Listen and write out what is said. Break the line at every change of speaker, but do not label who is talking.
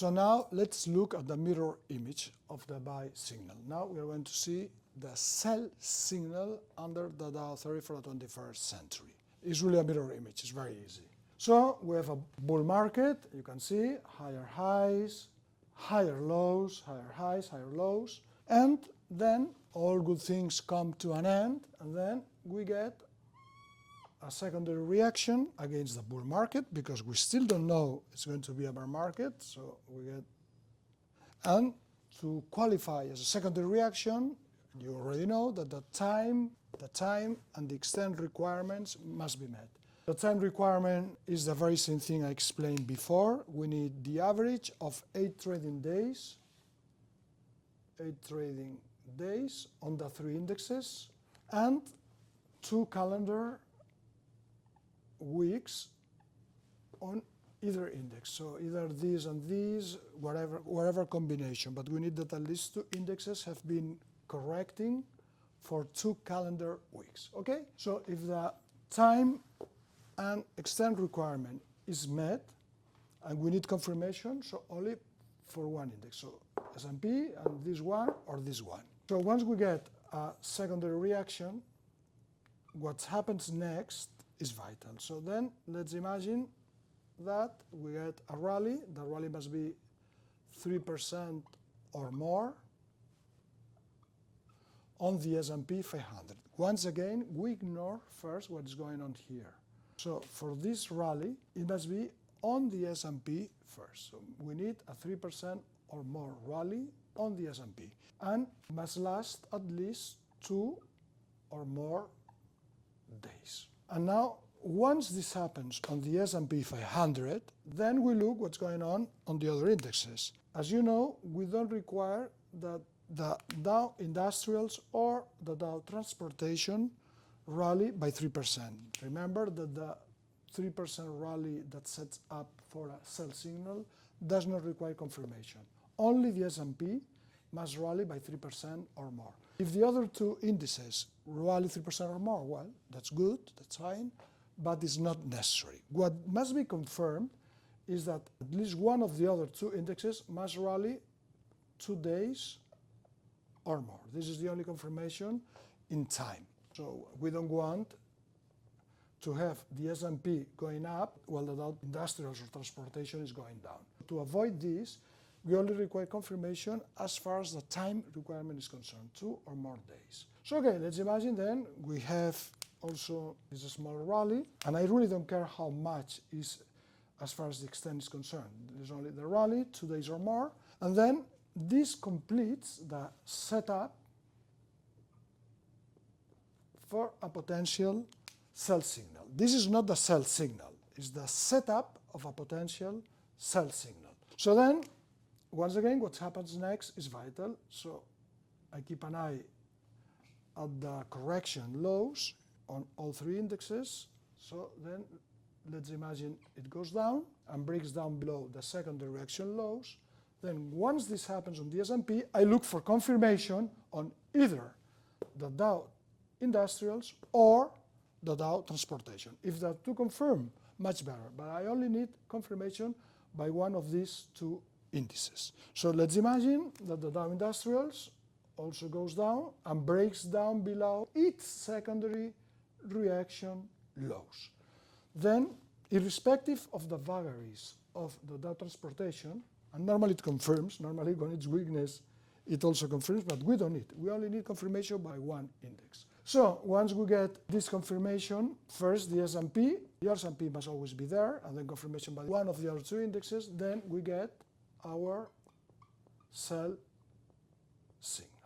So now let's look at the mirror image of the buy signal. Now we are going to see the sell signal under the Dow theory for the 21st century. It's really a mirror image, it's very easy. So we have a bull market, you can see higher highs, higher lows, higher highs, higher lows, and then all good things come to an end, and then we get a secondary reaction against the bull market, because we still don't know it's going to be a bear market, so we get, and to qualify as a secondary reaction, you already know that the time and the extent requirements must be met. The time requirement is the very same thing I explained before. We need the average of 8 trading days on the 3 indexes, and 2 calendar weeks on either index. So either these and these, whatever combination, but we need that at least 2 indexes have been correcting for 2 calendar weeks. Okay? So if the time and extent requirement is met, and we need confirmation, so only for one index, so S&P and this one or this one. So once we get a secondary reaction, what happens next is vital. So then let's imagine that we get a rally. The rally must be 3% or more on the S&P 500. Once again, we ignore first what is going on here. So for this rally, it must be on the S&P first. So we need a 3% or more rally on the S&P, and must last at least 2 or more days. And now, once this happens on the S&P 500, then we look what's going on the other indexes. As you know, we don't require that the Dow Industrials or the Dow Transportation rally by 3%. Remember that the 3% rally that sets up for a sell signal does not require confirmation. Only the S&P must rally by 3% or more. If the other 2 indices rally 3% or more, well, that's good, that's fine, but it's not necessary. What must be confirmed is that at least one of the other 2 indexes must rally 2 days or more. This is the only confirmation in time. So we don't want to have the S&P going up while the Dow Industrials or Transportation is going down. To avoid this, we only require confirmation as far as the time requirement is concerned, 2 or more days. So okay, let's imagine then we have also this small rally, and I really don't care how much is as far as the extent is concerned. There's only the rally, 2 days or more, and then this completes the setup for a potential sell signal. This is not the sell signal, it's the setup of a potential sell signal. So then, once again, what happens next is vital. So I keep an eye at the correction lows on all 3 indexes. So then let's imagine it goes down and breaks down below the secondary reaction lows. Then once this happens on the S&P, I look for confirmation on either the Dow Industrials or the Dow Transportation. If the 2 confirm, much better, but I only need confirmation by one of these 2 indices. So let's imagine that the Dow Industrials also goes down and breaks down below its secondary reaction lows. Then, irrespective of the vagaries of the Dow Transportation, and normally it confirms, normally when it's weakness, it also confirms, but we don't need. We only need confirmation by one index. So once we get this confirmation, first the S&P, the S&P must always be there, and then confirmation by one of the other 2 indexes, then we get our sell signal.